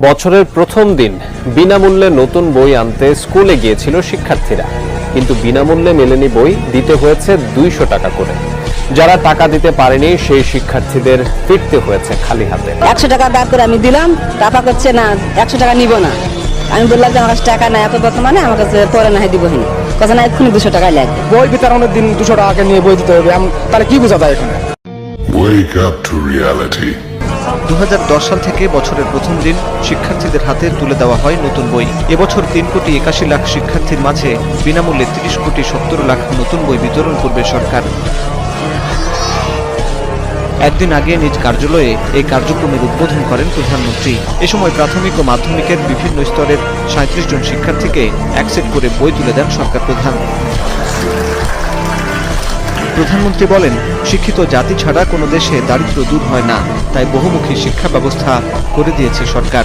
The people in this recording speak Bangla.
বছরের প্রথম দিন বিনামূল্যে নতুন বই আনতে স্কুলে গিয়েছিল শিক্ষার্থীরা, কিন্তু বিনামূল্যে মেলেনি বই, দিতে হয়েছে 200 টাকা করে। যারা টাকা দিতে পারেনি সেই শিক্ষার্থীদের ফিরতে হয়েছে খালি হাতে। 100 টাকা দাঁড় করে আমি দিলাম, টাকা করছে না 100 টাকা নিব না। আমি বললাম যে আমার কাছে টাকা নাই, এত বর্তমানে আমার কাছে পরে না দিব হিনি কথা না, এক্ষুনি 200 টাকাই লাগবে। বই বিতরণের দিন 200 টাকা নিয়ে বই দিতে হবে, তাহলে কি বোঝা যায় এখানে? Wake up to reality. 2010 সাল থেকে বছরের প্রথম দিন শিক্ষার্থীদের হাতে তুলে দেওয়া হয় নতুন বই। এবছর 3,81,00,000 শিক্ষার্থীর মাঝে বিনামূল্যে 30,70,00,000 নতুন বই বিতরণ করবে সরকার। একদিন আগে নিজ কার্যালয়ে এই কার্যক্রমের উদ্বোধন করেন প্রধানমন্ত্রী। এ সময় প্রাথমিক ও মাধ্যমিকের বিভিন্ন স্তরের 37 জন শিক্ষার্থীকে এক সেট করে বই তুলে দেন সরকার প্রধান। প্রধানমন্ত্রী বলেন, শিক্ষিত জাতি ছাড়া কোনো দেশে দারিদ্র্য দূর হয় না, তাই বহুমুখী শিক্ষা ব্যবস্থা করে দিয়েছে সরকার।